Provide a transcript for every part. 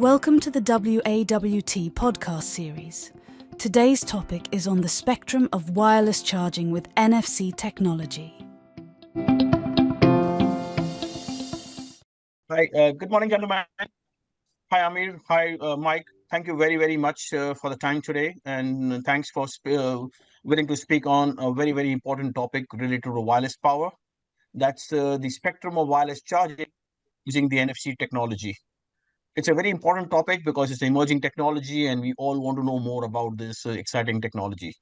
Welcome to the WAWT podcast series. Today's topic is on the spectrum of wireless charging with NFC technology. Hi, good morning, gentlemen. Hi, Amir. Hi, Mike. Thank you very, very much for the time today. And thanks for willing to speak on a very, very important topic related to wireless power. That's the spectrum of wireless charging using the NFC technology. It's a very important topic because it's emerging technology and we all want to know more about this exciting technology.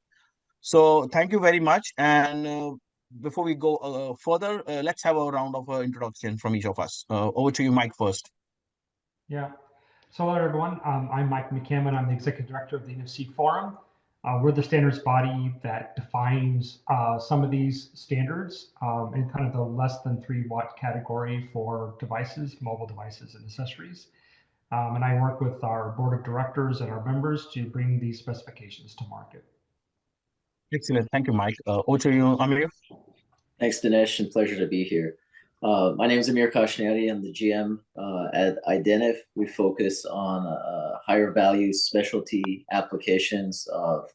So thank you very much. And before we go further, let's have a round of introduction from each of us. Over to you, Mike, first. Yeah. So hello, everyone. I'm Mike McCamon. I'm the Executive Director of the NFC Forum. We're the standards body that defines some of these standards in kind of the less than 3 watt category for devices, mobile devices, and accessories. And I work with our board of directors and our members to bring these specifications to market. Excellent. Thank you, Mike. Over to you, Amir. Thanks, Dinesh, and pleasure to be here. My name is Amir Khoshniyati. I'm the GM at Identiv. We focus on higher value specialty applications of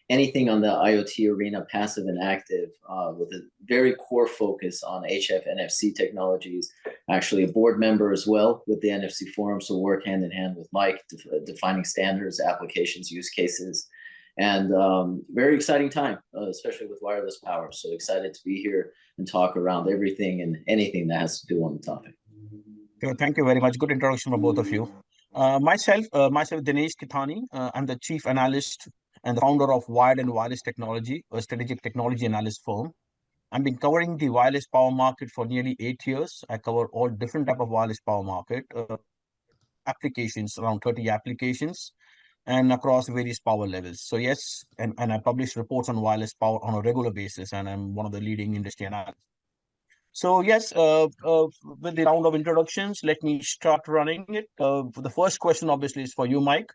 anything on the IoT arena, passive and active, with a very core focus on HF NFC technologies. Actually, a board member as well with the NFC Forum, so work hand in hand with Mike, defining standards, applications, use cases. And very exciting time, especially with wireless power. So excited to be here and talk around everything and anything that has to do on the topic. Thank you very much. Good introduction from both of you. Myself, Dinesh Kithany. I'm the Chief Analyst and the founder of Wired and Wireless Technology, a strategic technology analyst firm. I've been covering the wireless power market for nearly 8 years. I cover all different type of wireless power market applications, around 30 applications, and across various power levels. So yes, and I publish reports on wireless power on a regular basis, and I'm one of the leading industry analysts. So yes, with the round of introductions, let me start running it. The first question obviously is for you, Mike.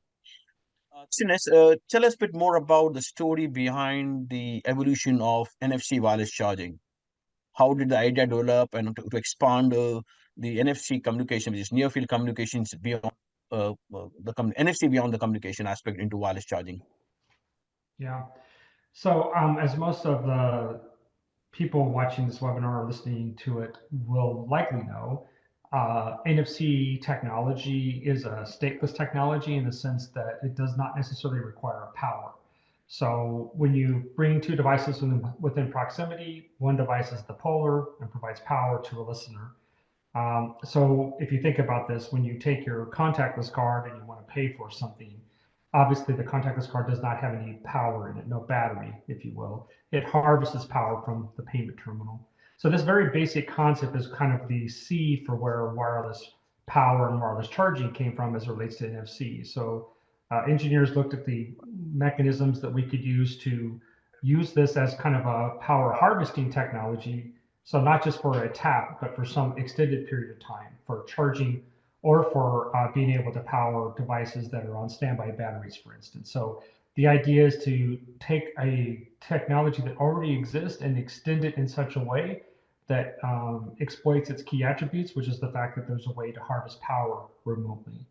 Dinesh, tell us a bit more about the story behind the evolution of NFC wireless charging. How did the idea develop and to expand the NFC communication, which is near field communications beyond NFC beyond the communication aspect into wireless charging? Yeah. So as most of the people watching this webinar or listening to it will likely know, NFC technology is a stateless technology in the sense that it does not necessarily require power. So when you bring two devices within proximity, one device is the polar and provides power to a listener. So if you think about this, when you take your contactless card and you want to pay for something, obviously the contactless card does not have any power in it, no battery, if you will. It harvests power from the payment terminal. So this very basic concept is kind of the seed for where wireless power and wireless charging came from as it relates to NFC. So engineers looked at the mechanisms that we could use to use this as kind of a power harvesting technology. So not just for a tap, but for some extended period of time for charging or for being able to power devices that are on standby batteries, for instance. So the idea is to take a technology that already exists and extend it in such a way that exploits its key attributes, which is the fact that there's a way to harvest power remotely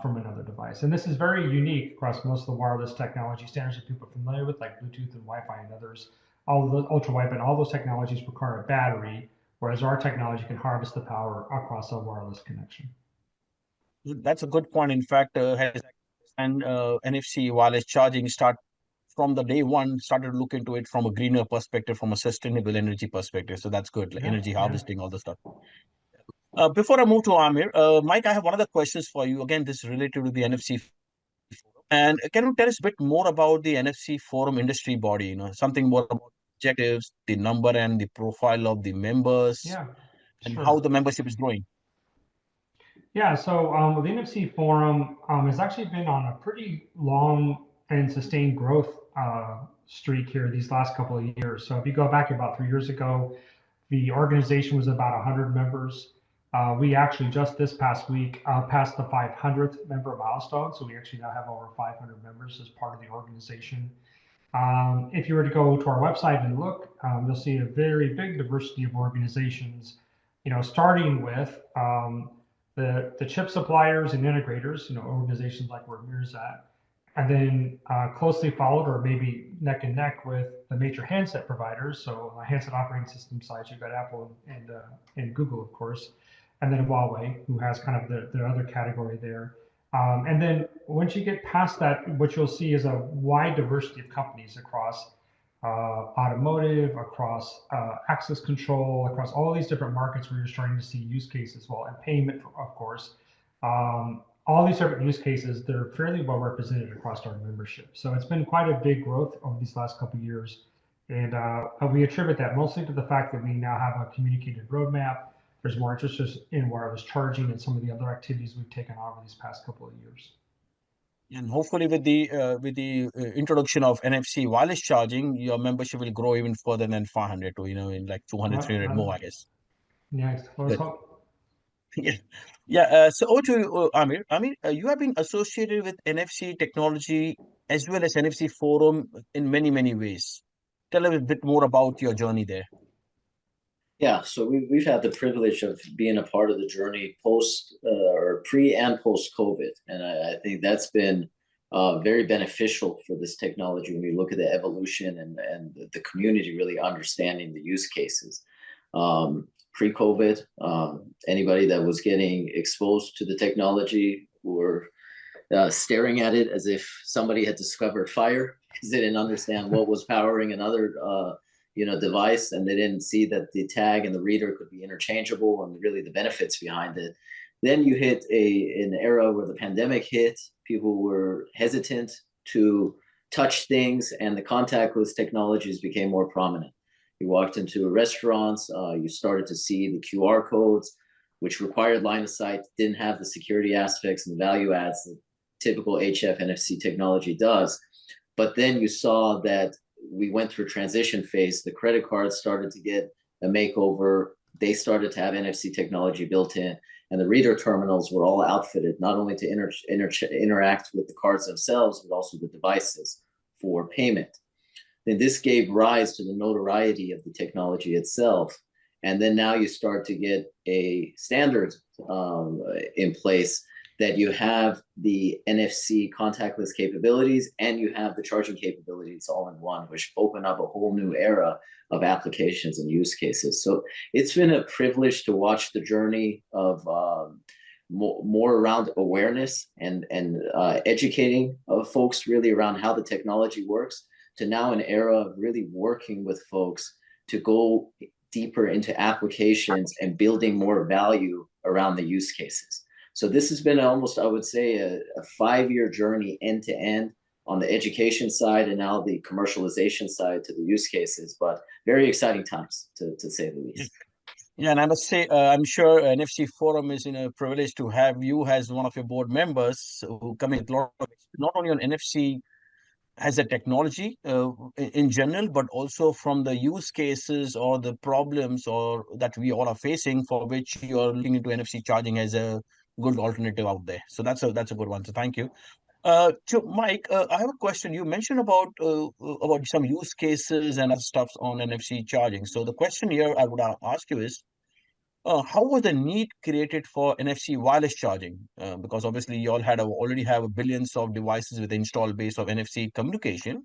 from another device. And this is very unique across most of the wireless technology standards that people are familiar with, like Bluetooth and Wi-Fi and others. All of the ultra-wideband, all those technologies require a battery, whereas our technology can harvest the power across a wireless connection. That's a good point. In fact, NFC wireless charging start from the day one started to look into it from a greener perspective, from a sustainable energy perspective. So that's good, like energy harvesting, all the stuff. Before I move to Amir, Mike, I have one other questions for you. Again, this is related to the NFC. And can you tell us a bit more about the NFC Forum industry body? Something more about objectives, the number and the profile of the members, and how the membership is growing. Yeah, so the NFC Forum has actually been on a pretty long and sustained growth streak here these last couple of years. So if you go back about 3 years ago, the organization was about 100 members. We actually just this past week passed the 500th member milestone. So we actually now have over 500 members as part of the organization. If you were to go to our website and look, you'll see a very big diversity of organizations, starting with the chip suppliers and integrators, organizations like where Amir's at, and then closely followed or maybe neck and neck with the major handset providers. So handset operating system side, you've got Apple and Google, of course, and then Huawei, who has kind of the other category there. And then once you get past that, what you'll see is a wide diversity of companies across automotive, across access control, across all these different markets where you're starting to see use cases, well, and payment, of course. All these different use cases, they're fairly well represented across our membership. So it's been quite a big growth over these last couple of years. And we attribute that mostly to the fact that we now have a communicated roadmap. There's more interest in wireless charging and some of the other activities we've taken on over these past couple of years. And hopefully with the introduction of NFC wireless charging, your membership will grow even further than 500 to, in like 200, 300 more, I guess. Yeah, let's hope. Yeah. Yeah. So over to you, Amir. Amir, you have been associated with NFC technology as well as NFC forum in many, many ways. Tell us a bit more about your journey there. Yeah, so we've had the privilege of being a part of the journey post or pre and post COVID, and I think that's been very beneficial for this technology when you look at the evolution and the community really understanding the use cases. Pre-COVID, anybody that was getting exposed to the technology were staring at it as if somebody had discovered fire because they didn't understand what was powering another device, and they didn't see that the tag and the reader could be interchangeable and really the benefits behind it. Then you hit an era where the pandemic hit, people were hesitant to touch things, and the contactless technologies became more prominent. You walked into restaurants, you started to see the QR codes, which required line of sight, didn't have the security aspects and the value adds that typical HF NFC technology does. But then you saw that we went through a transition phase. The credit cards started to get a makeover. They started to have NFC technology built in, and the reader terminals were all outfitted, not only to interact with the cards themselves, but also the devices for payment. Then this gave rise to the notoriety of the technology itself. And then now you start to get a standard in place that you have the NFC contactless capabilities and you have the charging capabilities all in one, which open up a whole new era of applications and use cases. So it's been a privilege to watch the journey of more around awareness and educating folks really around how the technology works, to now an era of really working with folks to go deeper into applications and building more value around the use cases. So this has been almost, I would say, a 5-year journey end to end on the education side and now the commercialization side to the use cases, but very exciting times to say the least. Yeah, and I must say, I'm sure NFC Forum is privileged to have you as one of your board members who come in with a lot of, not only on NFC as a technology in general, but also from the use cases or the problems or that we all are facing, for which you're looking into NFC charging as a good alternative out there. So that's a good one. So thank you. So Mike, I have a question. You mentioned about some use cases and other stuff on NFC charging. So the question here I would ask you is, how was the need created for NFC wireless charging? Because obviously you all already have billions of devices with install base of NFC communication.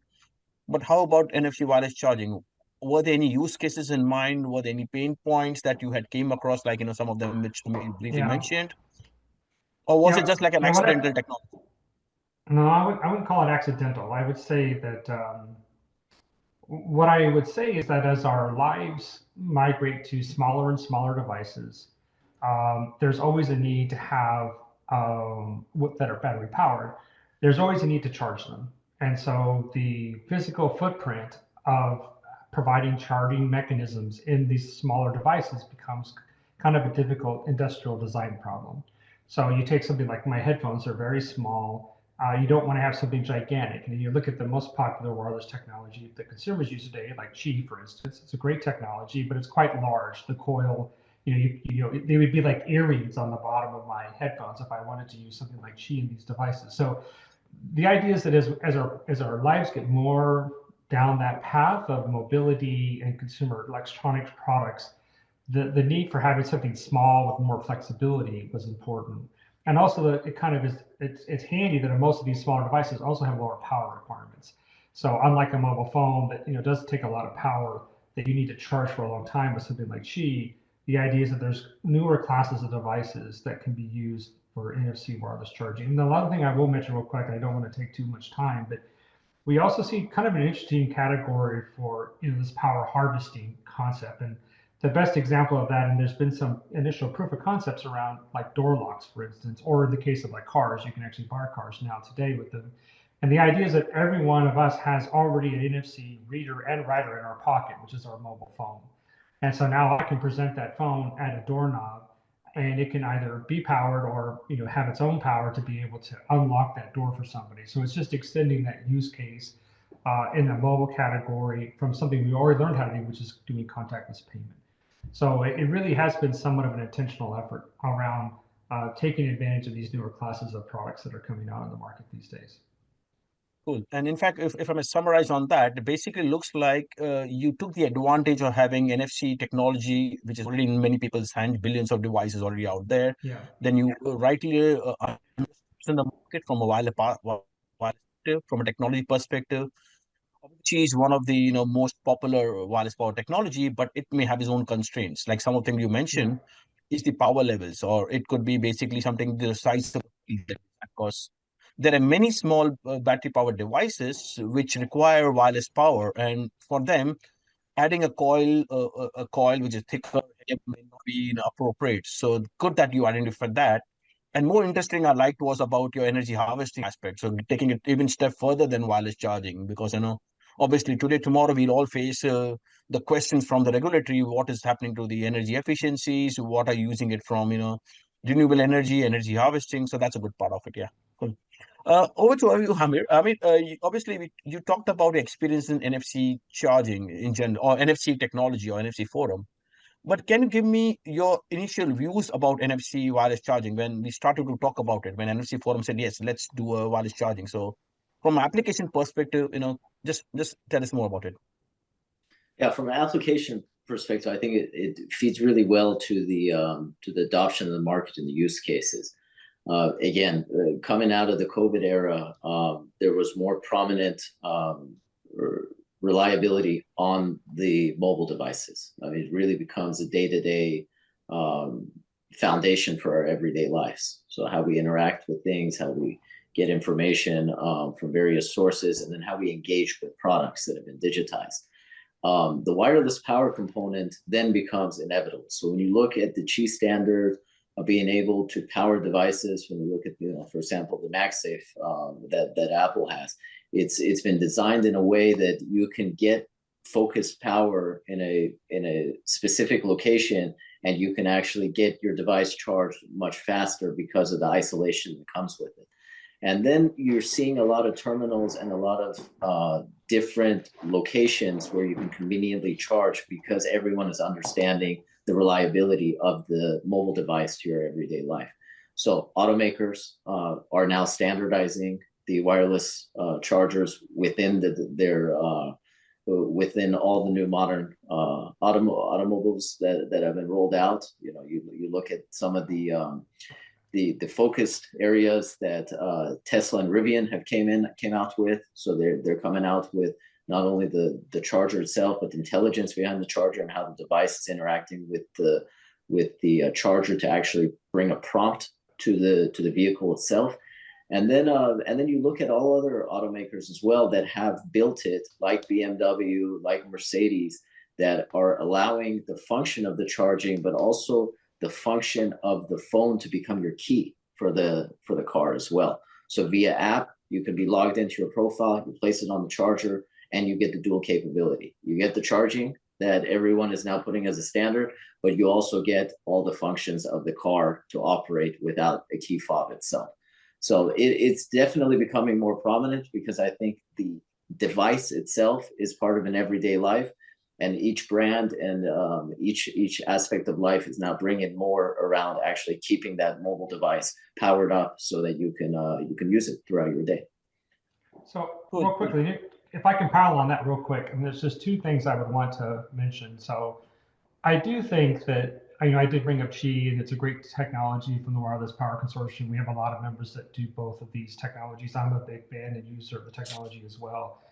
But how about NFC wireless charging? Were there any use cases in mind? Were there any pain points that you had came across, like some of them which you briefly mentioned? Or was it just like an accidental technology? No, I wouldn't call it accidental. I would say that what I would say is that as our lives migrate to smaller and smaller devices, there's always a need to have that are battery powered. There's always a need to charge them. And so the physical footprint of providing charging mechanisms in these smaller devices becomes kind of a difficult industrial design problem. So you take something like my headphones are very small. You don't want to have something gigantic. And you look at the most popular wireless technology that consumers use today, like Qi, for instance. It's a great technology, but it's quite large. The coil, they would be like earrings on the bottom of my headphones if I wanted to use something like Qi in these devices. So the idea is that as our lives get more down that path of mobility and consumer electronics products, the need for having something small with more flexibility was important. And also that it kind of is, it's handy that most of these smaller devices also have lower power requirements. So unlike a mobile phone that, does take a lot of power that you need to charge for a long time with something like Qi, the idea is that there's newer classes of devices that can be used for NFC wireless charging. And the other thing I will mention real quick, I don't want to take too much time, but we also see kind of an interesting category for this power harvesting concept. And the best example of that, and there's been some initial proof of concepts around like door locks, for instance, or in the case of like cars, you can actually buy cars now today with them. And the idea is that every one of us has already an NFC reader and writer in our pocket, which is our mobile phone. And so now I can present that phone at a doorknob, and it can either be powered or have its own power to be able to unlock that door for somebody. So it's just extending that use case in the mobile category from something we already learned how to do, which is doing contactless payment. So it really has been somewhat of an intentional effort around taking advantage of these newer classes of products that are coming out on the market these days. Cool. And in fact, if I may summarize on that, it basically looks like you took the advantage of having NFC technology, which is already in many people's hands, billions of devices already out there. Yeah. Then you rightly in the market from a from a technology perspective. Which is one of the most popular wireless power technology, but it may have its own constraints. Like some of them you mentioned is the power levels, or it could be basically something the size of because there are many small battery powered devices which require wireless power, and for them, adding a coil which is thicker may not be appropriate. So good that you identified that. And more interesting I liked was about your energy harvesting aspect. So taking it even step further than wireless charging, because obviously today, tomorrow we'll all face the questions from the regulatory: what is happening to the energy efficiencies? What are you using it from? Renewable energy harvesting. So that's a good part of it. Yeah. Cool. Over to you, Amir. I mean, obviously, you talked about your experience in NFC charging in general, or NFC technology, or NFC forum. But can you give me your initial views about NFC wireless charging when we started to talk about it? When NFC forum said yes, let's do a wireless charging. So, from an application perspective, just tell us more about it. Yeah, from an application perspective, I think it feeds really well to the adoption of the market and the use cases. Again, coming out of the COVID era, there was more prominent reliability on the mobile devices. I mean, it really becomes a day-to-day foundation for our everyday lives. So how we interact with things, how we get information from various sources, and then how we engage with products that have been digitized. The wireless power component then becomes inevitable. So when you look at the Qi standard of being able to power devices, when you look at, for example, the MagSafe that Apple has, it's been designed in a way that you can get focused power in a specific location, and you can actually get your device charged much faster because of the isolation that comes with it. And then you're seeing a lot of terminals and a lot of different locations where you can conveniently charge, because everyone is understanding the reliability of the mobile device to your everyday life. So automakers are now standardizing the wireless chargers within within all the new modern automobiles that have been rolled out. You look at some of the focused areas that Tesla and Rivian came out with. So they're coming out with not only the charger itself, but the intelligence behind the charger and how the device is interacting with the charger to actually bring a prompt to the vehicle itself. And then you look at all other automakers as well that have built it, like BMW, like Mercedes, that are allowing the function of the charging, but also the function of the phone to become your key for the car as well. So via app, you can be logged into your profile, you place it on the charger, and you get the dual capability. You get the charging that everyone is now putting as a standard, but you also get all the functions of the car to operate without a key fob itself. So it's definitely becoming more prominent, because I think the device itself is part of an everyday life, and each brand and each aspect of life is now bringing more around actually keeping that mobile device powered up so that you can use it throughout your day. So real quickly, if I can pile on that real quick, and there's just two things I would want to mention. So I do think that, I did bring up Qi, and it's a great technology from the Wireless Power Consortium. We have a lot of members that do both of these technologies. I'm a big fan and user of the technology as well.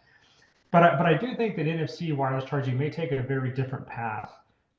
But I do think that NFC wireless charging may take a very different path.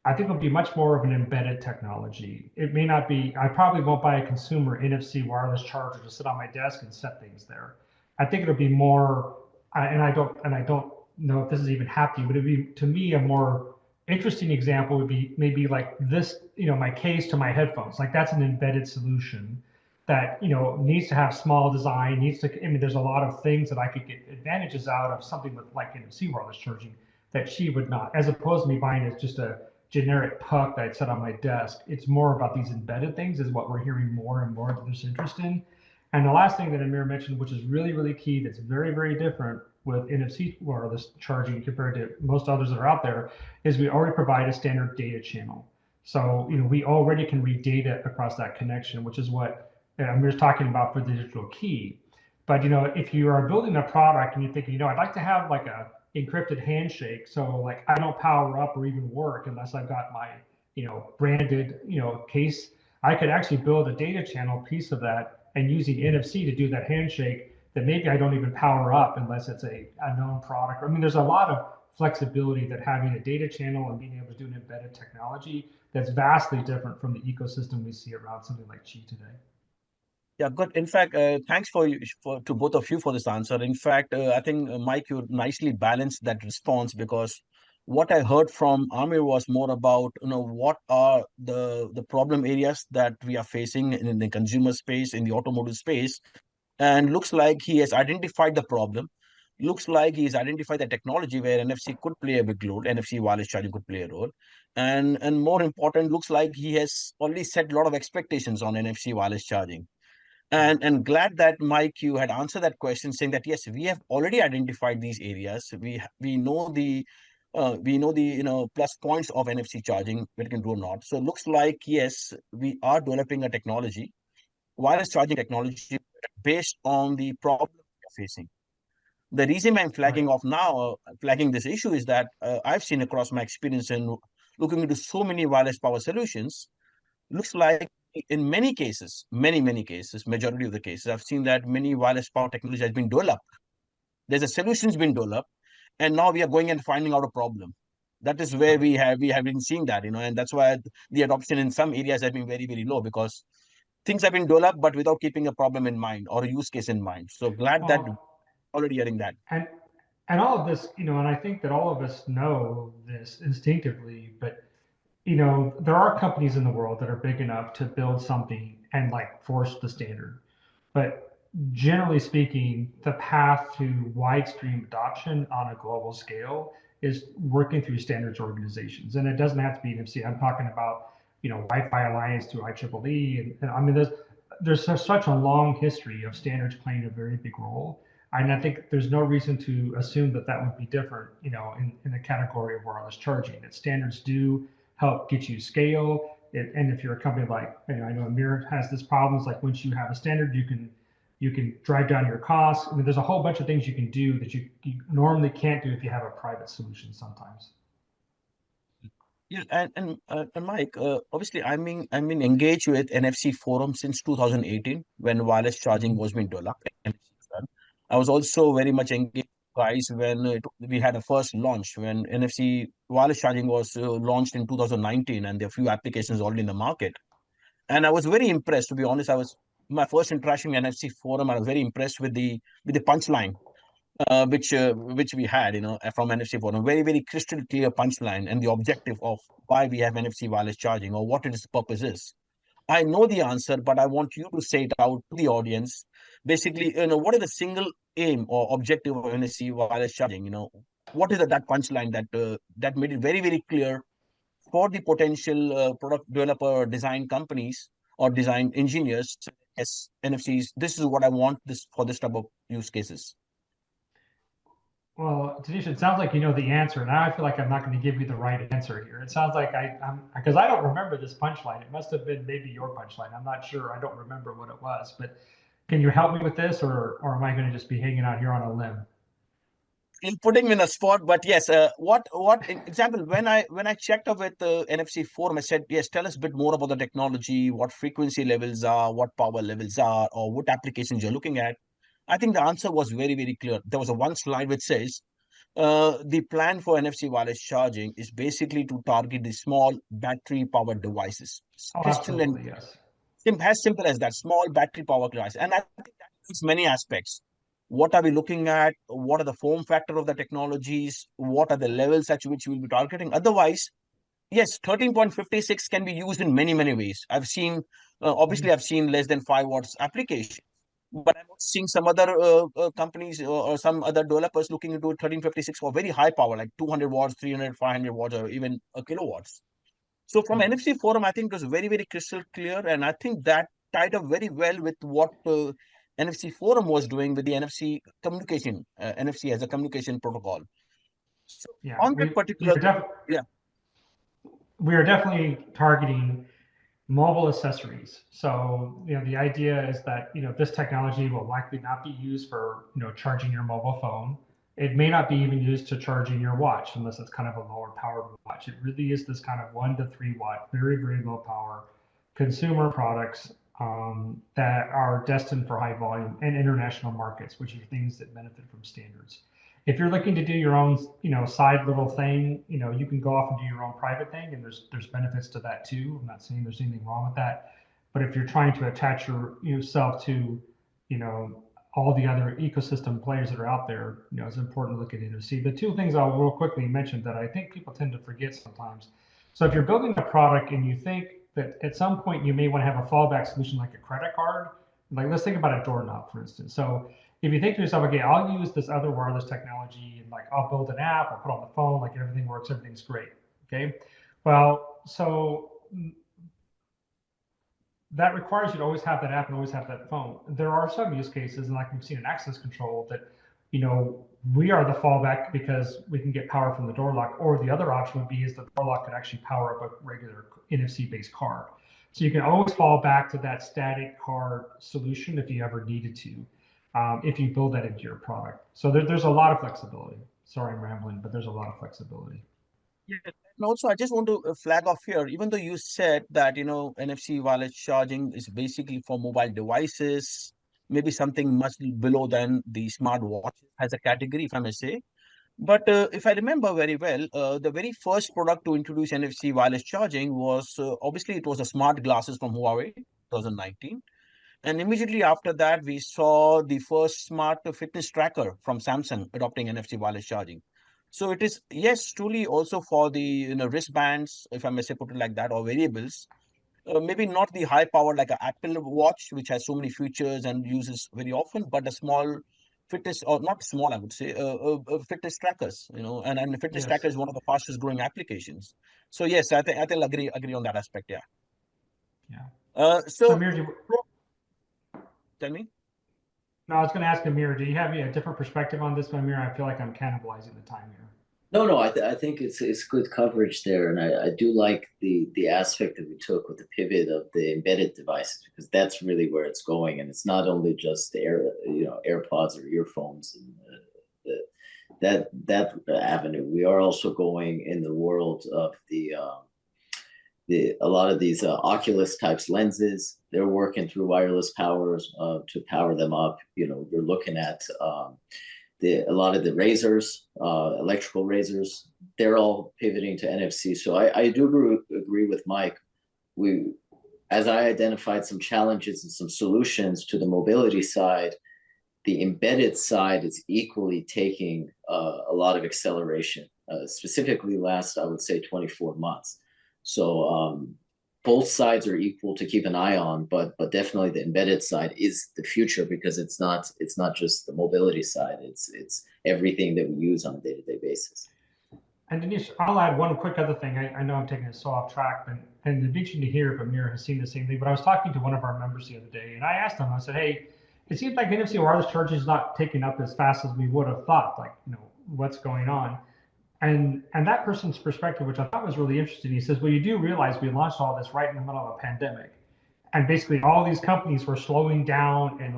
I think it'll be much more of an embedded technology. It may not be, I probably won't buy a consumer NFC wireless charger to sit on my desk and set things there. I think it'll be more, and I don't know if this is even happening, but it'd be, to me, a more interesting example would be maybe like this, my case to my headphones. Like that's an embedded solution that needs to have small design, needs to, there's a lot of things that I could get advantages out of something with like NFC wireless charging that she would not, as opposed to me buying it just a generic puck that I'd set on my desk. It's more about these embedded things is what we're hearing more and more that there's interest in. And the last thing that Amir mentioned, which is really, really key, that's very, very different with NFC wireless charging compared to most others that are out there, is we already provide a standard data channel. So, we already can read data across that connection, which is what Amir's talking about for the digital key. But if you are building a product and you're thinking, I'd like to have like a encrypted handshake, so like I don't power up or even work unless I've got my branded case, I could actually build a data channel piece of that and using NFC to do that handshake that maybe I don't even power up unless it's a known product. There's a lot of flexibility that having a data channel and being able to do an embedded technology that's vastly different from the ecosystem we see around something like Qi today. Yeah, good. In fact, thanks to both of you for this answer. In fact, I think Mike, you nicely balanced that response, because what I heard from Amir was more about what are the problem areas that we are facing in the consumer space, in the automotive space, and looks like he has identified the problem. Looks like he's identified the technology where NFC could play a big role, NFC wireless charging could play a role, and more important, looks like he has already set a lot of expectations on NFC wireless charging. And glad that Mike, you had answered that question, saying that yes, we have already identified these areas. We know the plus points of NFC charging, what it can do or not. So it looks like yes, we are developing a technology, wireless charging technology, based on the problem we are facing. The reason I'm flagging this issue is that I've seen across my experience in looking into so many wireless power solutions, looks like in many cases, many cases, majority of the cases, I've seen that many wireless power technology has been developed. There's a solution's been developed, and now we are going and finding out a problem. That is where we have been seeing that, and that's why the adoption in some areas has been very, very low, because things have been developed, but without keeping a problem in mind or a use case in mind. So glad that already hearing that. And all of this, and I think that all of us know this instinctively, but there are companies in the world that are big enough to build something and like force the standard. But generally speaking, the path to widespread adoption on a global scale is working through standards organizations. And it doesn't have to be NFC. I'm talking about, Wi-Fi Alliance through IEEE. And there's such a long history of standards playing a very big role. And I think there's no reason to assume that would be different, in the category of wireless charging. That standards do help get you scale. And if you're a company like, I know Amir has this problem, it's like once you have a standard, you can drive down your costs. There's a whole bunch of things you can do that you normally can't do if you have a private solution sometimes. Yeah, and Mike, obviously, I'm engaged with NFC Forum since 2018 when wireless charging was being developed. I was also very much engaged, guys, when we had a first launch when NFC wireless charging was launched in 2019, and there are a few applications already in the market. And I was very impressed, to be honest. My first interaction with NFC Forum. I was very impressed with the punchline, which we had, from NFC Forum. Very, very crystal clear punchline and the objective of why we have NFC wireless charging or what its purpose is. I know the answer, but I want you to say it out to the audience. Basically, what is the single aim or objective of NFC wireless charging? What is that punchline that made it very, very clear for the potential product developer, design companies or design engineers? Yes, NFCs. This is what I want for this type of use cases. Well, Dinesh, it sounds like you know the answer. Now I feel like I'm not going to give you the right answer here. It sounds like I'm because I don't remember this punchline. It must have been maybe your punchline. I'm not sure. I don't remember what it was. But can you help me with this, or am I going to just be hanging out here on a limb? You're putting me in a spot, but yes, what example, when I checked up with the NFC forum, I said, yes, tell us a bit more about the technology, what frequency levels are, what power levels are, or what applications you're looking at. I think the answer was very, very clear. There was a one slide which says, the plan for NFC wireless charging is basically to target the small battery powered devices. Oh, Crystal and absolutely, yes. as simple as that, small battery power device. And I think that includes many aspects. What are we looking at? What are the form factor of the technologies? What are the levels at which we will be targeting? Otherwise, yes, 13.56 can be used in many, many ways. I've seen, obviously, I've seen less than 5 watts application, but I'm also seeing some other companies or some other developers looking into 1356 for very high power, like 200 watts, 300, 500 watts, or even a kilowatts. So from NFC forum, I think it was very, very crystal clear. And I think that tied up very well with what NFC forum was doing with the NFC communication, NFC as a communication protocol. So Yeah, on that particular, yeah. we are definitely targeting mobile accessories. So, the idea is that, this technology will likely not be used for, charging your mobile phone. It may not be even used to charging your watch unless it's kind of a lower powered watch. It really is this kind of 1 to 3 watt, very, very low power consumer products that are destined for high volume and international markets, which are things that benefit from standards. If you're looking to do your own, side little thing, you can go off and do your own private thing, and there's benefits to that too. I'm not saying there's anything wrong with that, but if you're trying to attach yourself to, all the other ecosystem players that are out there, it's important to look at NFC. The two things I'll real quickly mention that I think people tend to forget sometimes. So if you're building a product and you think that at some point you may want to have a fallback solution like a credit card, like let's think about a doorknob, for instance. So if you think to yourself, okay, I'll use this other wireless technology and like I'll build an app, I'll put on the phone, like everything works, everything's great. Okay. Well, so that requires you to always have that app and always have that phone. There are some use cases, and like we've seen in access control, that we are the fallback because we can get power from the door lock, or the other option would be is the door lock could actually power up a regular NFC based card. So you can always fall back to that static card solution if you ever needed to, if you build that into your product. So there's a lot of flexibility. Sorry, I'm rambling, but there's a lot of flexibility. Yeah. And also, I just want to flag off here, even though you said that, NFC wireless charging is basically for mobile devices, maybe something much below than the smartwatch as a category, if I may say. But if I remember very well, the very first product to introduce NFC wireless charging was, obviously, it was the smart glasses from Huawei, 2019. And immediately after that, we saw the first smart fitness tracker from Samsung adopting NFC wireless charging. So it is, yes, truly also for the wristbands, if I may say, put it like that, or variables. Maybe not the high power like an Apple Watch, which has so many features and uses very often, but a small fitness, or not small, I would say, fitness trackers. And fitness tracker is one of the fastest growing applications. So yes, I think I'll agree on that aspect. Yeah. Yeah. So Amir, tell me. No, I was going to ask Amir, do you have a different perspective on this, Amir? I feel like I'm cannibalizing the time here. No, I think it's good coverage there, and I do like the aspect that we took with the pivot of the embedded devices, because that's really where it's going, and it's not only just AirPods or earphones and that avenue. We are also going in the world of a lot of these Oculus types lenses. They're working through wireless powers to power them up. You're looking at a lot of the razors, electrical razors. They're all pivoting to NFC. So I do agree with Mike. As I identified some challenges and some solutions to the mobility side, the embedded side is equally taking a lot of acceleration, specifically last, I would say, 24 months. So both sides are equal to keep an eye on, but definitely the embedded side is the future, because it's not just the mobility side. It's everything that we use on a day-to-day basis. And Dinesh, I'll add one quick other thing. I know I'm taking it so off track, and it'd be interesting to hear if Amir has seen the same thing. But I was talking to one of our members the other day, and I asked him, I said, hey, it seems like NFC wireless charging is not taking up as fast as we would have thought. Like, what's going on? And that person's perspective, which I thought was really interesting, he says, well, you do realize we launched all this right in the middle of a pandemic. And basically all these companies were slowing down and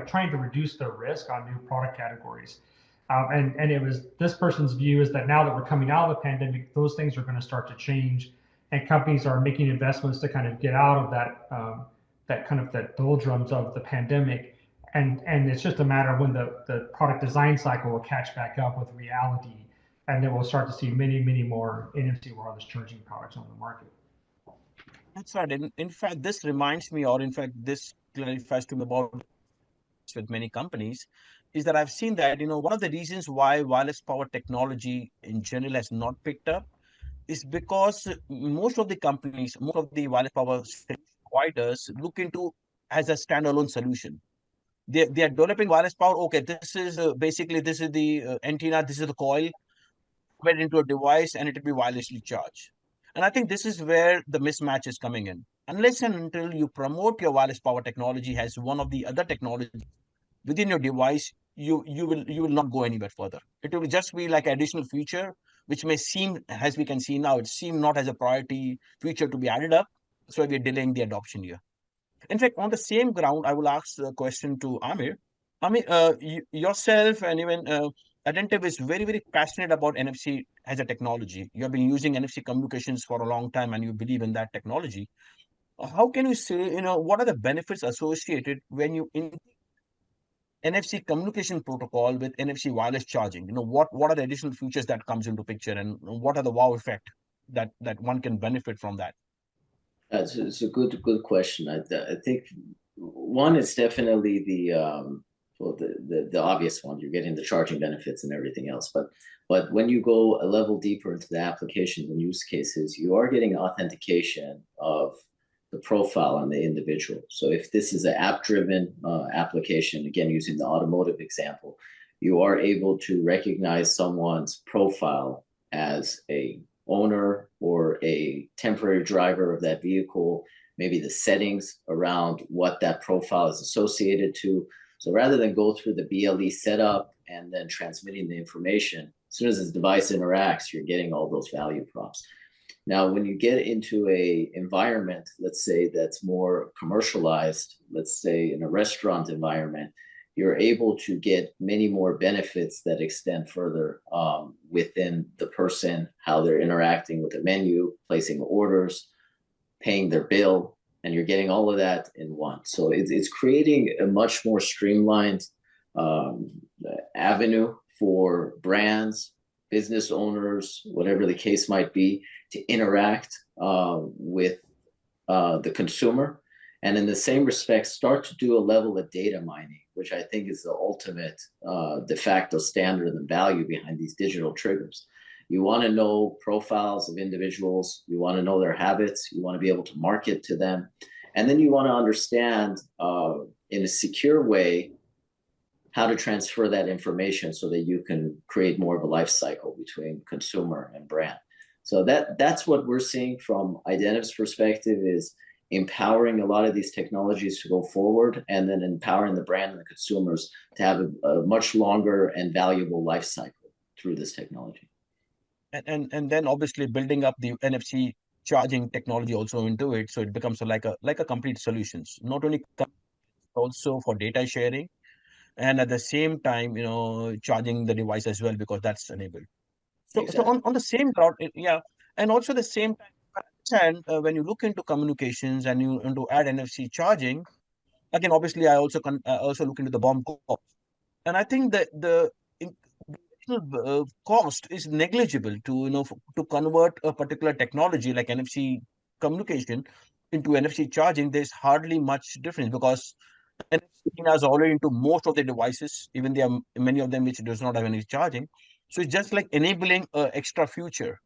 trying to reduce their risk on new product categories. And it was this person's view is that now that we're coming out of the pandemic, those things are going to start to change, and companies are making investments to kind of get out of that doldrums of the pandemic. And it's just a matter of when the product design cycle will catch back up with reality, and then we'll start to see many more NFC wireless charging products on the market. That's right. In fact, this reminds me, or in fact, this clarifies to me about with many companies, is that I've seen that, one of the reasons why wireless power technology in general has not picked up is because most of the companies, most of the wireless power providers look into as a standalone solution. They are developing wireless power. Okay, this is basically, this is the antenna, this is the coil, fed into a device, and it will be wirelessly charged. And I think this is where the mismatch is coming in. Unless and until you promote your wireless power technology as one of the other technologies within your device, you will not go anywhere further. It will just be like an additional feature, which may seem, as we can see now, it seems not as a priority feature to be added up. So we're delaying the adoption here. In fact, on the same ground, I will ask the question to Amir. Amir, yourself and even Identiv is very passionate about NFC as a technology. You have been using NFC communications for a long time, and you believe in that technology. How can you say, what are the benefits associated when you NFC communication protocol with NFC wireless charging? What are the additional features that comes into picture, and what are the wow effect that one can benefit from that? It's a good question. I think one is definitely the obvious one. You're getting the charging benefits and everything else, but when you go a level deeper into the applications and use cases, you are getting authentication of the profile on the individual. So if this is an app-driven application, again using the automotive example, you are able to recognize someone's profile as a owner or a temporary driver of that vehicle, maybe the settings around what that profile is associated to. So rather than go through the BLE setup and then transmitting the information, as soon as this device interacts, you're getting all those value props. Now, when you get into a environment, let's say that's more commercialized, let's say in a restaurant environment, you're able to get many more benefits that extend further within the person, how they're interacting with the menu, placing orders, paying their bill, and you're getting all of that in one. So it's creating a much more streamlined avenue for brands, business owners, whatever the case might be, to interact with the consumer. And in the same respect, start to do a level of data mining, which I think is the ultimate de facto standard and value behind these digital triggers. You want to know profiles of individuals. You want to know their habits. You want to be able to market to them. And then you want to understand in a secure way how to transfer that information so that you can create more of a life cycle between consumer and brand. So that's what we're seeing from Identiv's perspective, is empowering a lot of these technologies to go forward, and then empowering the brand and the consumers to have a much longer and valuable life cycle through this technology. And then obviously building up the NFC charging technology also into it, so it becomes like a complete solutions, not only also for data sharing, and at the same time, charging the device as well, because that's enabled. So, Exactly. on the same ground, yeah, and also the same time, when you look into communications and you want to add NFC charging, again, obviously, I also look into the BOM cost, and I think that the cost is negligible to convert a particular technology like NFC communication into NFC charging. There's hardly much difference, because NFC is already into most of the devices, even there are many of them which does not have any charging. So it's just like enabling an extra feature.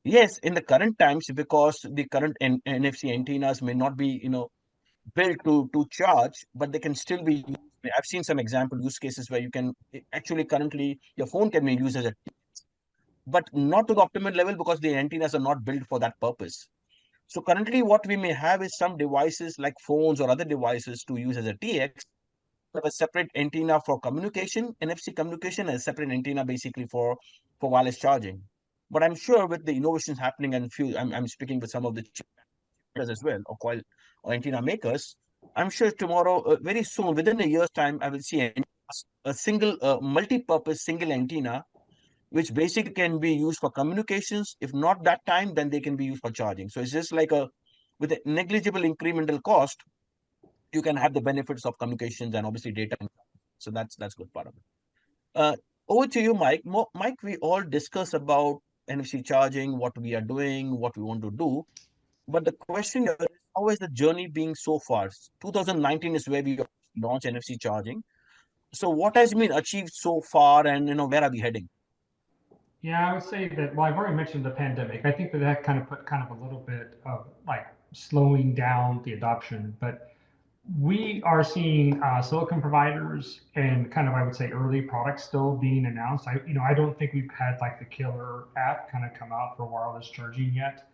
Yes, in the current times, because the current NFC antennas may not be, built to charge, but they can still be used. I've seen some example use cases where you can actually currently your phone can be used as a, but not to the optimal level, because the antennas are not built for that purpose. So currently what we may have is some devices like phones or other devices to use as a TX, have a separate antenna for communication, NFC communication, and a separate antenna basically for wireless charging. But I'm sure with the innovations happening, and I'm speaking with some of the chips as well, or coil or antenna makers. I'm sure tomorrow, very soon, within a year's time, I will see a single multi-purpose single antenna, which basically can be used for communications. If not that time, then they can be used for charging. So it's just like with a negligible incremental cost, you can have the benefits of communications and obviously data. So that's good part of it. Over to you, Mike. Mike, we all discuss about NFC charging, what we are doing, what we want to do. But the question here is, how is the journey being so far? 2019 is where we launched NFC charging. So what has been achieved so far, and where are we heading? Yeah, I would say that, well, I've already mentioned the pandemic. I think that kind of put kind of a little bit of like slowing down the adoption, but we are seeing silicon providers and kind of, I would say, early products still being announced. I don't think we've had like the killer app kind of come out for wireless charging yet.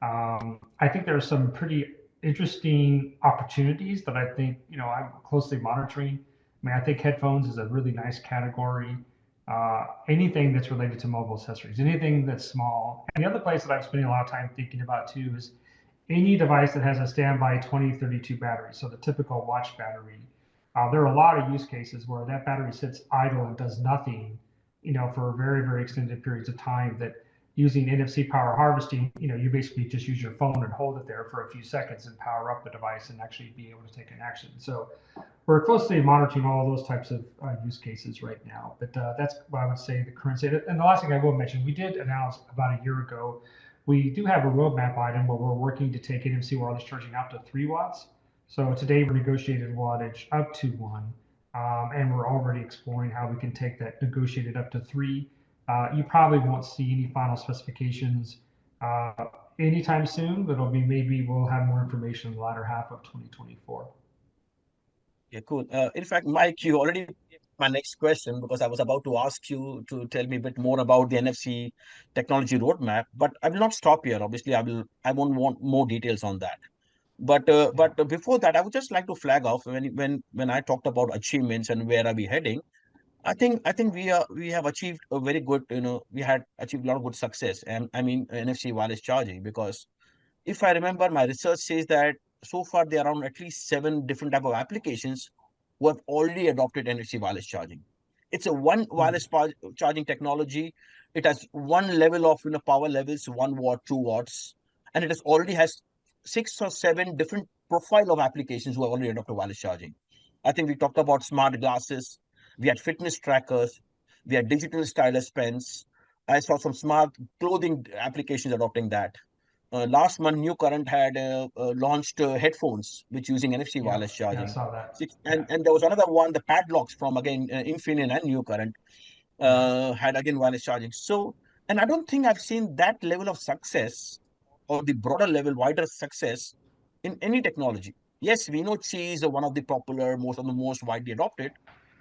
I think there are some pretty interesting opportunities that I think, I'm closely monitoring. I mean, I think headphones is a really nice category. Anything that's related to mobile accessories, anything that's small. And the other place that I'm spending a lot of time thinking about too is any device that has a standby 2032 battery, so the typical watch battery. There are a lot of use cases where that battery sits idle and does nothing, for very, very extended periods of time, that using NFC power harvesting, you basically just use your phone and hold it there for a few seconds and power up the device and actually be able to take an action. So we're closely monitoring all those types of use cases right now. But that's what I would say the current state. And the last thing I will mention, we did announce about a year ago, we do have a roadmap item where we're working to take NFC wireless charging out to 3 watts. So today we're negotiated wattage up to 1, and we're already exploring how we can take that negotiated up to 3. You probably won't see any final specifications anytime soon, but it'll be, maybe we'll have more information in the latter half of 2024. Yeah, cool. In fact, Mike, you already gave my next question, because I was about to ask you to tell me a bit more about the NFC technology roadmap, but I will not stop here. Obviously, I won't want more details on that. But before that, I would just like to flag off when I talked about achievements and where are we heading. I think we have achieved a very good, we had achieved a lot of good success, and I mean NFC wireless charging, because if I remember, my research says that so far there are around at least 7 different type of applications who have already adopted NFC wireless charging. It's a one wireless charging technology. It has one level of power levels, 1 watt, 2 watts, and it has already has 6 or 7 different profile of applications who have already adopted wireless charging. I think we talked about smart glasses, we had fitness trackers, we had digital stylus pens. I saw some smart clothing applications adopting that. Last month, New Current had launched headphones which using NFC Yeah, wireless yeah, I charging. saw that. And there was another one, the padlocks from again Infineon and New Current had again wireless charging. So, and I don't think I've seen that level of success, or the broader level, wider success in any technology. Yes, we know Qi is one of the popular, most of the most widely adopted,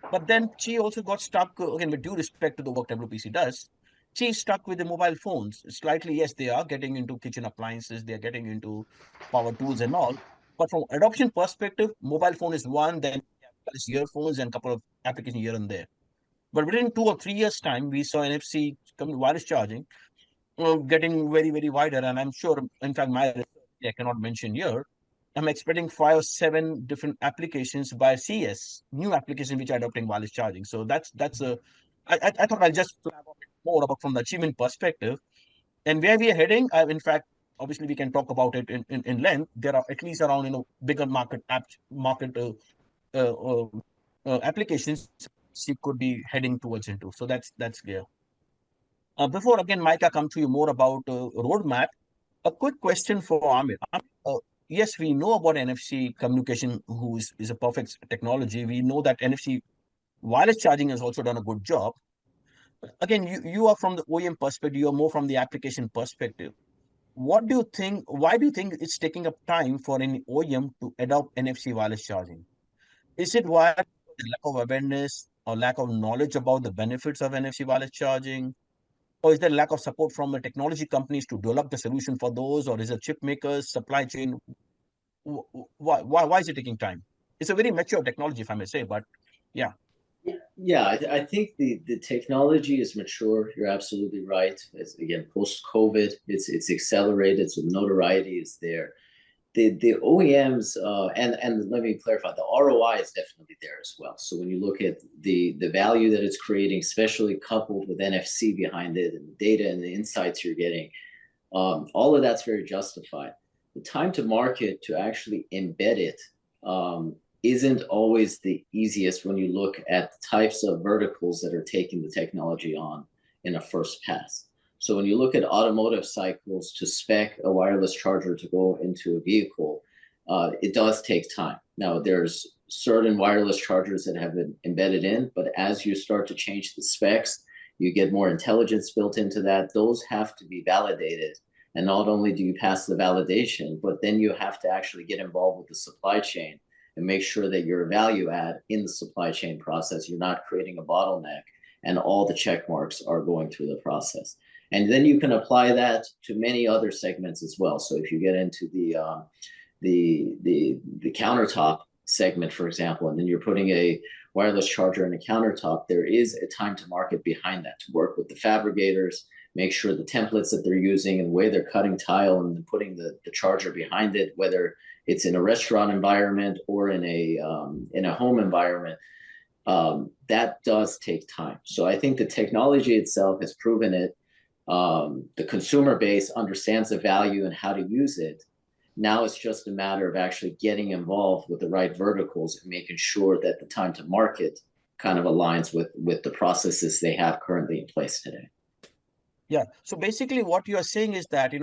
but then Qi also got stuck, again, with due respect to the work WPC does. Qi is stuck with the mobile phones. Slightly, yes, they are getting into kitchen appliances, they are getting into power tools and all. But from adoption perspective, mobile phone is one, then earphones and a couple of applications here and there. But within 2 or 3 years' time, we saw NFC wireless charging getting very, very wider. And I'm sure, in fact, my research I cannot mention here, I'm expecting 5 or 7 different applications by CS, new applications which are adopting wireless charging. So that's a. I thought I'll just talk a bit more about from the achievement perspective and where we are heading. In fact, obviously we can talk about it in length. There are at least around bigger market applications she could be heading towards into. So that's clear. Before again, Mike, I come to you more about roadmap. A quick question for Amir. Yes, we know about NFC communication, who is a perfect technology. We know that NFC wireless charging has also done a good job. Again, you are from the OEM perspective, you are more from the application perspective. What do you think? Why do you think it's taking up time for any OEM to adopt NFC wireless charging? Is it why lack of awareness or lack of knowledge about the benefits of NFC wireless charging? Or is there lack of support from the technology companies to develop the solution for those? Or is it chip makers, supply chain? Why is it taking time? It's a very mature technology, if I may say, but yeah. Yeah, I think the technology is mature. You're absolutely right. Again, post COVID, it's accelerated, so the notoriety is there. the OEMs, and let me clarify, the ROI is definitely there as well. So when you look at the value that it's creating, especially coupled with NFC behind it and the data and the insights you're getting, all of that's very justified. The time to market to actually embed it isn't always the easiest when you look at the types of verticals that are taking the technology on in a first pass. So when you look at automotive cycles to spec a wireless charger to go into a vehicle, it does take time. Now, there's certain wireless chargers that have been embedded in, but as you start to change the specs, you get more intelligence built into that. Those have to be validated. And not only do you pass the validation, but then you have to actually get involved with the supply chain and make sure that you're a value add in the supply chain process. You're not creating a bottleneck and all the check marks are going through the process. And then you can apply that to many other segments as well. So if you get into the countertop segment, for example, and then you're putting a wireless charger in a countertop, there is a time to market behind that to work with the fabricators, make sure the templates that they're using and the way they're cutting tile and putting the charger behind it, whether it's in a restaurant environment or in a home environment, that does take time. So I think the technology itself has proven it. The consumer base understands the value and how to use it. Now it's just a matter of actually getting involved with the right verticals and making sure that the time to market kind of aligns with the processes they have currently in place today. Yeah. So basically what you are saying is that,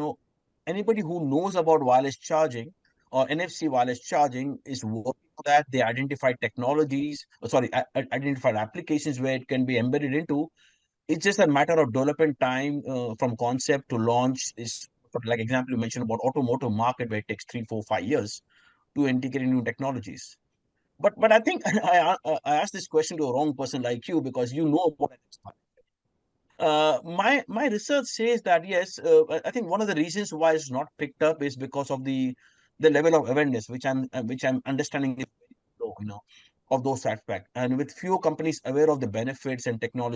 anybody who knows about wireless charging or NFC wireless charging is working on that. They identified technologies, identified applications where it can be embedded into. It's just a matter of development time from concept to launch. Is like example you mentioned about automotive market where it takes 3, 4, 5 years to integrate new technologies. But I think I asked this question to a wrong person like you because you know about it. My research says that yes, I think one of the reasons why it's not picked up is because of the level of awareness, which I'm understanding is very low, of those aspects. And with few companies aware of the benefits and technical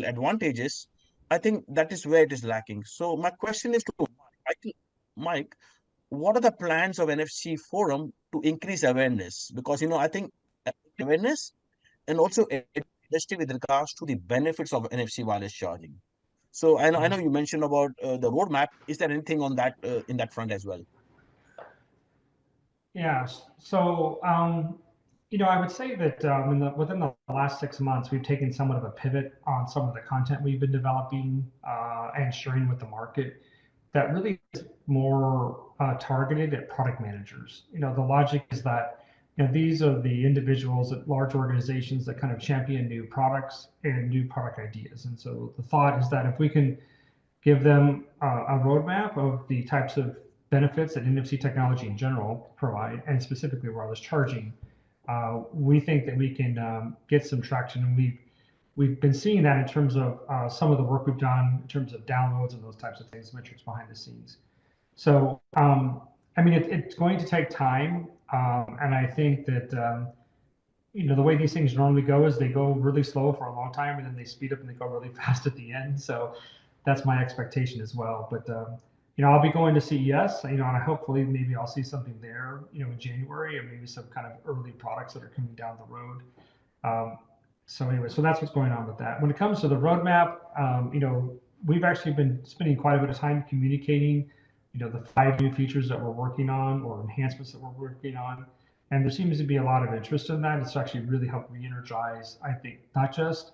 advantages, I think that is where it is lacking. So my question is to Mike, what are the plans of NFC Forum to increase awareness? Because I think awareness and also industry with regards to the benefits of NFC wireless charging. So I know you mentioned about the roadmap. Is there anything on that in that front as well? Yeah. So, I would say that within the last 6 months, we've taken somewhat of a pivot on some of the content we've been developing and sharing with the market that really is more targeted at product managers. The logic is that these are the individuals at large organizations that kind of champion new products and new product ideas. And so the thought is that if we can give them a roadmap of the types of benefits that NFC technology in general provide, and specifically wireless charging, we think that we can get some traction. And we've been seeing that in terms of some of the work we've done in terms of downloads and those types of things, metrics behind the scenes. So, it's going to take time. And I think that, the way these things normally go is they go really slow for a long time and then they speed up and they go really fast at the end. So that's my expectation as well. But, I'll be going to CES, and hopefully maybe I'll see something there, in January, and maybe some kind of early products that are coming down the road. So anyway, so that's what's going on with that. When it comes to the roadmap, we've actually been spending quite a bit of time communicating, the 5 new features that we're working on or enhancements that we're working on. And there seems to be a lot of interest in that. It's actually really helped re-energize, I think, not just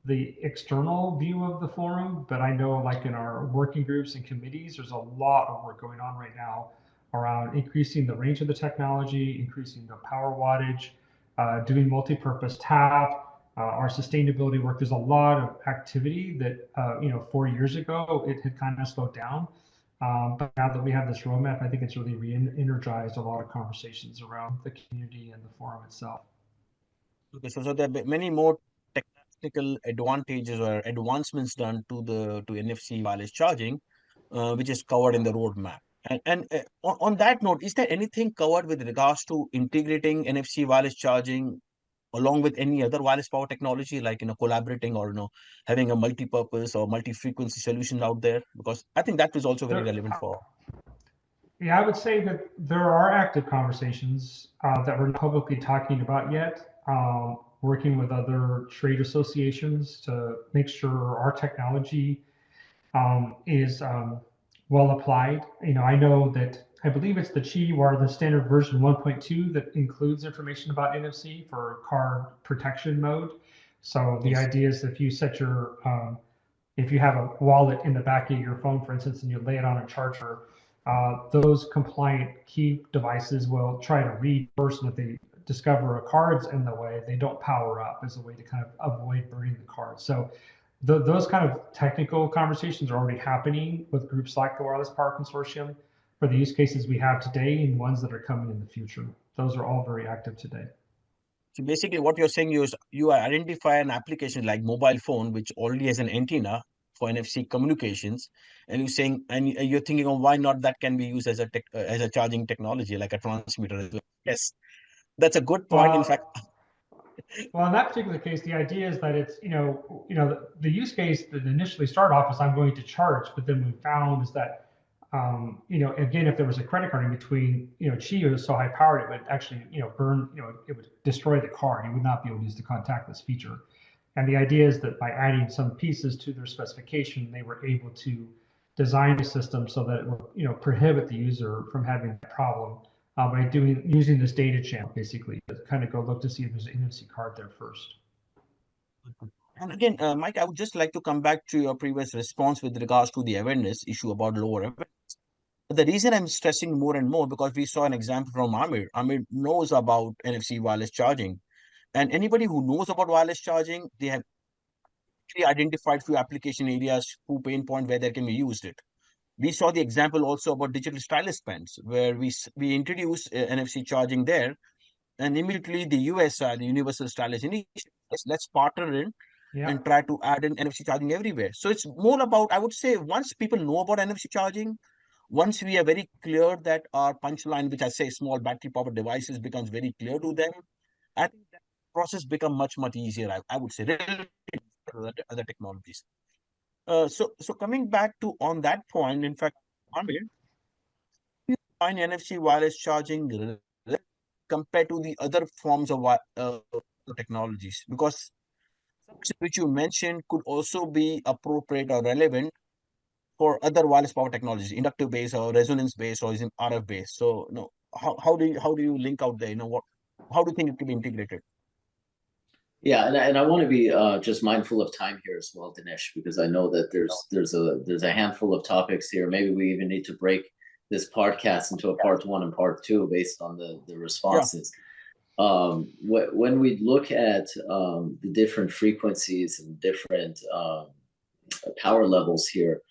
the external view of the forum, but I know like in our working groups and committees, there's a lot of work going on right now around increasing the range of the technology, increasing the power wattage, doing multi-purpose tap, our sustainability work. There's a lot of activity that, 4 years ago, it had kind of slowed down. But now that we have this roadmap, I think it's really re-energized a lot of conversations around the community and the forum itself. Okay, so there are many more technical advantages or advancements done to NFC wireless charging, which is covered in the roadmap. And on that note, is there anything covered with regards to integrating NFC wireless charging along with any other wireless power technology, like collaborating or having a multi-purpose or multi-frequency solution out there? Because I think that is also very relevant for. Yeah, I would say that there are active conversations that we're not publicly talking about yet, working with other trade associations to make sure our technology is well applied. I know that I believe it's the Qi Wireless Standard version 1.2 that includes information about NFC for card protection mode. So the Yes. idea is if you set if you have a wallet in the back of your phone, for instance, and you lay it on a charger, those compliant key devices will try to read first, and if they discover a card's in the way, they don't power up as a way to kind of avoid burning the card. So those kind of technical conversations are already happening with groups like the Wireless Power Consortium for the use cases we have today and ones that are coming in the future. Those are all very active today. So basically, what you're saying is you identify an application like mobile phone, which already has an antenna for NFC communications, and you're saying, and you're thinking of why not that can be used as as a charging technology, like a transmitter as well. Yes, that's a good point. In fact, Well, Well, in that particular case, the idea is that it's, the use case that initially started off as I'm going to charge, but then we found is that, again, if there was a credit card in between, Qi was so high powered, it would actually, burn, it would destroy the card. You would not be able to use the contactless feature. And the idea is that by adding some pieces to their specification, they were able to design a system so that it would, prohibit the user from having that problem by using this data channel basically to kind of go look to see if there's an NFC card there first. and again, Mike, I would just like to come back to your previous response with regards to the awareness issue about lower awareness. The reason I'm stressing more and more because we saw an example from Amir. Amir knows about NFC wireless charging, and anybody who knows about wireless charging, they have actually identified few application areas who pain point where they can be used it. We saw the example also about digital stylus pens, where we introduced NFC charging there, and immediately the USI, the Universal Stylus Initiative, let's partner in Yeah. and try to add in NFC charging everywhere. So it's more about, I would say, once people know about NFC charging, once we are very clear that our punchline, which I say small battery powered devices, becomes very clear to them, I think that process become much easier. I would say relative to other technologies. So coming back to on that point, in fact, Amir, you find NFC wireless charging compared to the other forms of technologies? Because which you mentioned could also be appropriate or relevant for other wireless power technologies, inductive based or resonance based or even RF based. So, no, how do you link out there? How do you think it can be integrated? Yeah, and I want to be just mindful of time here as well, Dinesh, because I know that there's a handful of topics here. Maybe we even need to break this podcast into a part one and part two based on the Yeah. responses. When we look at the different frequencies and different power levels here,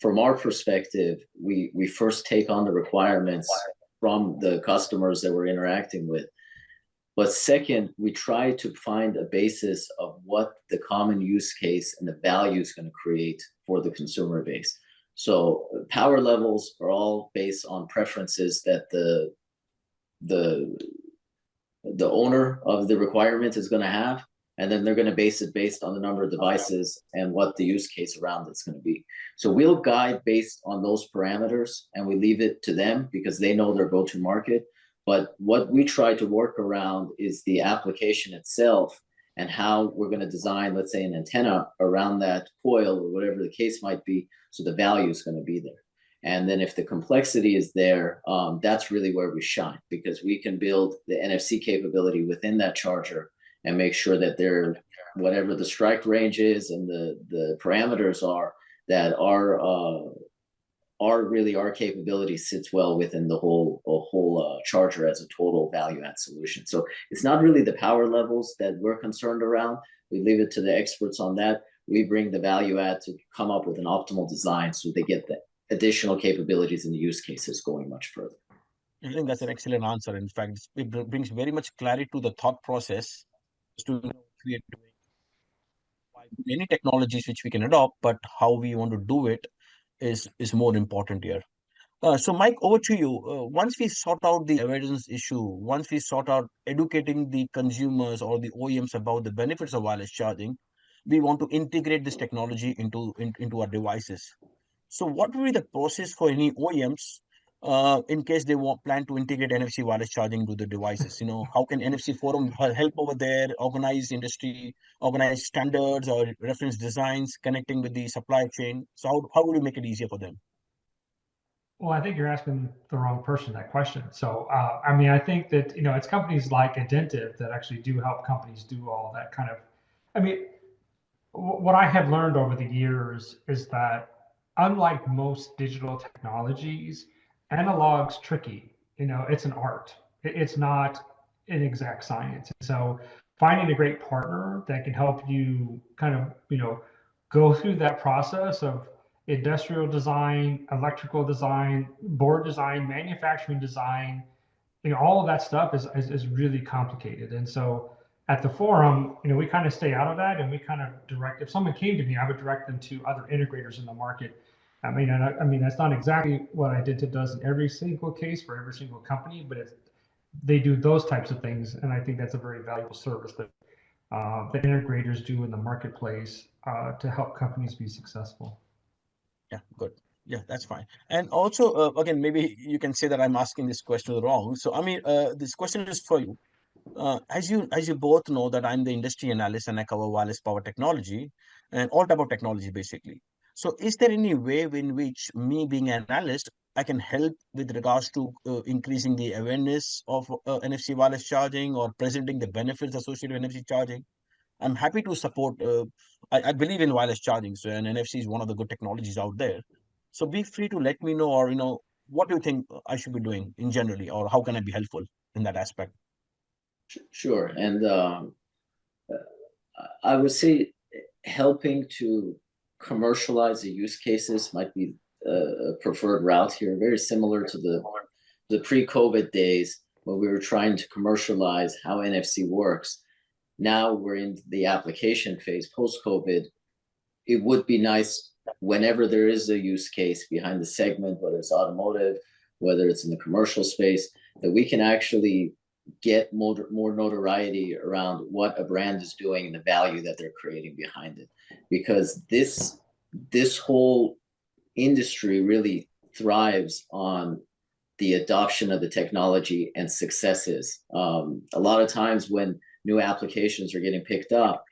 from our perspective, we first take on the requirements from the customers that we're interacting with. But second, we try to find a basis of what the common use case and the value is going to create for the consumer base. So power levels are all based on preferences that the owner of the requirement is going to have, and then they're going to base it based on the number of devices and what the use case around it's going to be. So we'll guide based on those parameters, and we leave it to them because they know their go-to market. But what we try to work around is the application itself and how we're going to design, let's say, an antenna around that coil or whatever the case might be, so the value is going to be there. And then if the complexity is there, that's really where we shine, because we can build the NFC capability within that charger and make sure that they're, whatever the strike range is and the parameters are, that our capability sits well within the whole charger as a total value add solution. So it's not really the power levels that we're concerned around. We leave it to the experts on that. We bring the value add to come up with an optimal design so they get the additional capabilities and the use cases going much further. I think that's an excellent answer. In fact, it brings very much clarity to the thought process as to we are doing many technologies which we can adopt, but how we want to do it is more important here. So, Mike, over to you. Once we sort out the awareness issue, once we sort out educating the consumers or the OEMs about the benefits of wireless charging, we want to integrate this technology into our devices. So, what will be the process for any OEMs in case they plan to integrate NFC wireless charging to the devices. How can NFC Forum help over there, organize industry, organize standards or reference designs, connecting with the supply chain? So how would you make it easier for them? Well, I think you're asking the wrong person that question. So, I mean, I think that, it's companies like Identiv that actually do help companies do all that kind of, I mean, what I have learned over the years is that unlike most digital technologies, analog's tricky. It's an art. It's not an exact science. And so finding a great partner that can help you kind of, go through that process of industrial design, electrical design, board design, manufacturing design, all of that stuff is really complicated. And so at the forum, we kind of stay out of that, and we kind of direct. If someone came to me, I would direct them to other integrators in the market. I mean, that's not exactly what Identiv does in every single case for every single company, but they do those types of things, and I think that's a very valuable service that the integrators do in the marketplace to help companies be successful. Yeah, good. Yeah, that's fine. And also, again, maybe you can say that I'm asking this question wrong. So, I mean, this question is for you. As you both know that I'm the industry analyst and I cover wireless power technology and all type of technology basically. So is there any way in which me being an analyst, I can help with regards to increasing the awareness of NFC wireless charging or presenting the benefits associated with NFC charging? I'm happy to support. I believe in wireless charging, so and NFC is one of the good technologies out there. So be free to let me know, or what do you think I should be doing in generally, or how can I be helpful in that aspect? Sure. And I would say helping to commercialize the use cases might be a preferred route here, very similar to the pre-COVID days when we were trying to commercialize how NFC works. Now we're in the application phase post-COVID. It would be nice whenever there is a use case behind the segment, whether it's automotive, whether it's in the commercial space, that we can actually get more notoriety around what a brand is doing and the value that they're creating behind it. Because this whole industry really thrives on the adoption of the technology and successes. A lot of times when new applications are getting picked up,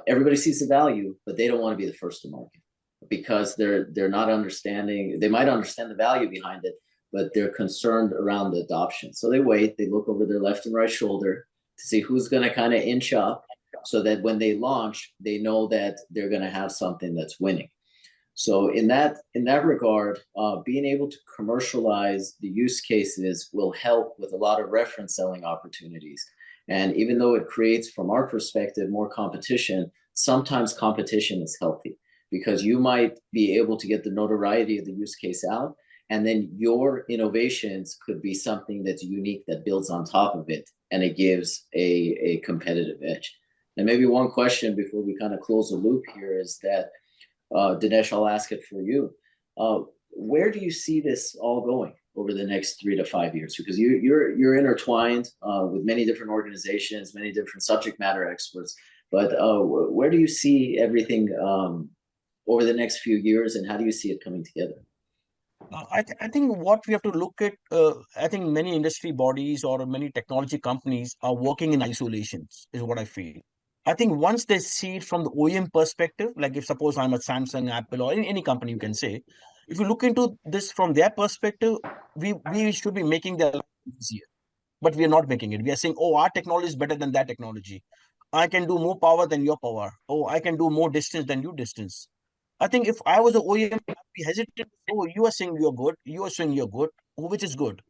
everybody sees the value, but they don't want to be the first to market because they're not understanding. They might understand the value behind it, but they're concerned around the adoption. So they wait, they look over their left and right shoulder to see who's going to kind of inch up so that when they launch, they know that they're going to have something that's winning. So in that regard, being able to commercialize the use cases will help with a lot of reference selling opportunities. And even though it creates, from our perspective, more competition, sometimes competition is healthy because you might be able to get the notoriety of the use case out, and then your innovations could be something that's unique that builds on top of it, and it gives a competitive edge. And maybe one question before we kind of close the loop here is that, Dinesh, I'll ask it for you. Where do you see this all going over the next 3 to 5 years? Because you're intertwined with many different organizations, many different subject matter experts. But where do you see everything over the next few years, and how do you see it coming together? I think what we have to look at, I think many industry bodies or many technology companies are working in isolations, is what I feel. I think once they see it from the OEM perspective, like if suppose I'm a Samsung, Apple, or any company, you can say, if you look into this from their perspective, we should be making their life easier. But we are not making it. We are saying, oh, our technology is better than that technology. I can do more power than your power. Oh, I can do more distance than you distance. I think if I was an OEM, I'd be hesitant. Oh, you are saying you're good. You are saying you're good. Which is good?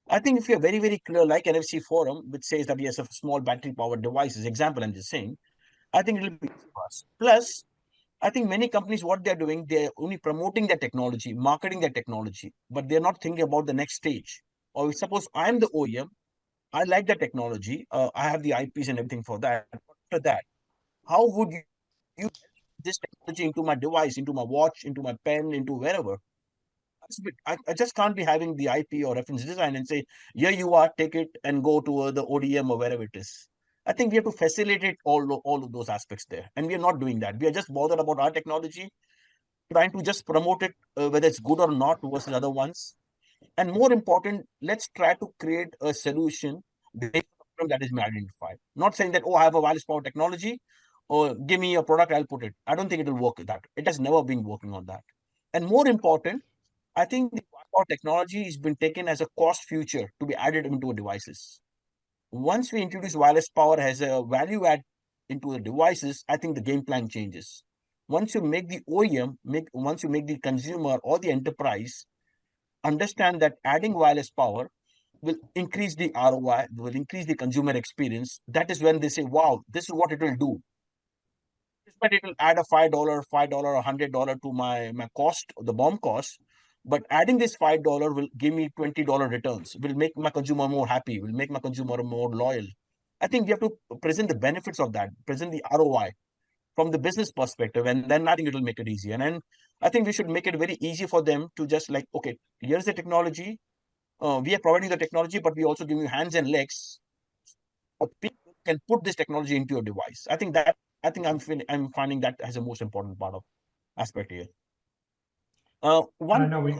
I think if you're very, very clear, like NFC Forum, which says that yes, a small battery powered devices, example, I'm just saying, I think it'll be easy for us. Plus, I think many companies, what they're doing, they're only promoting their technology, marketing their technology, but they're not thinking about the next stage. Or suppose I'm the OEM, I like the technology, I have the IPs and everything for that. After that, how would you this technology into my device, into my watch, into my pen, into wherever? I just can't be having the IP or reference design and say, here you are, take it and go to the ODM or wherever it is. I think we have to facilitate all of those aspects there. And we are not doing that. We are just bothered about our technology, trying to just promote it, whether it's good or not versus other ones. And more important, let's try to create a solution based on the problem that is being identified. Not saying that, oh, I have a wireless power technology, or give me a product, I'll put it. I don't think it will work with that. It has never been working on that. And more important, I think the wireless power technology has been taken as a cost future to be added into devices. Once we introduce wireless power as a value add into the devices, I think the game plan changes. Once you make the OEM, once you make the consumer or the enterprise understand that adding wireless power will increase the ROI, will increase the consumer experience, that is when they say, wow, this is what it will do. But it will add a $5, $100 to my cost, the BOM cost. But adding this $5 will give me $20 returns, will make my consumer more happy, will make my consumer more loyal. I think we have to present the benefits of that, present the ROI from the business perspective, and then I think it will make it easy. And then I think we should make it very easy for them to just like, okay, here's the technology. We are providing the technology, but we also give you hands and legs. People can put this technology into your device. I think I'm finding that as the most important part of aspect here. I One, know we,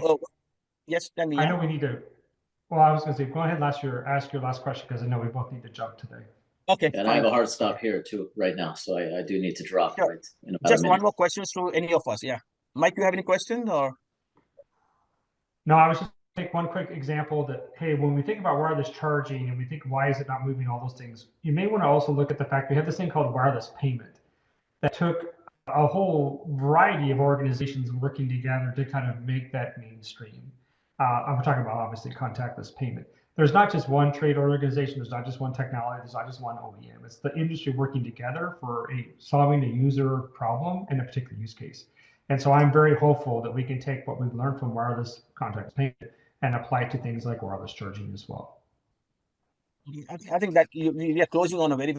yes, tell me. I Yeah. know we need to, well, I was going to say, go ahead and ask your last question, because I know we both need to jump today. Okay. And I have a hard stop here too right now, so I do need to drop Sure. right in about a Just minute. one more question to any of us. Yeah. Mike, you have any questions or? No, I was just take one quick example that, hey, when we think about wireless charging and we think, why is it not moving, all those things, you may want to also look at the fact we have this thing called wireless payment that took a whole variety of organizations working together to kind of make that mainstream. I'm talking about obviously contactless payment. There's not just one trade organization, there's not just one technology, there's not just one OEM. It's the industry working together for solving a user problem in a particular use case. And so I'm very hopeful that we can take what we've learned from wireless contactless payment and apply it to things like wireless charging as well. I think that we are closing on a very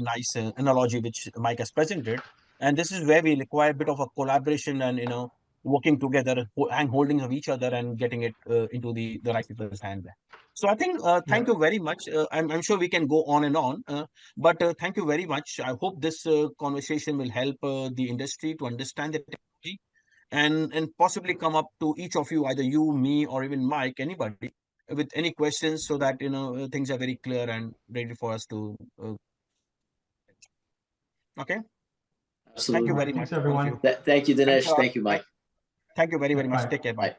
nice analogy which Mike has presented, and this is where we require a bit of a collaboration and working together, hand holding of each other, and getting it into the right people's hand. So I think thank you very much. I'm sure we can go on and on, but thank you very much. I hope this conversation will help the industry to understand the technology and possibly come up to each of you, either you, me, or even Mike, anybody, with any questions, so that things are very clear and ready for us to okay. Absolutely. Thank you All right, very much, thanks all of everyone. you. Thank you, Thanks a Dinesh. lot. Thank you, Mike. Thank you very Yeah, much. bye. Take care. Bye. Bye.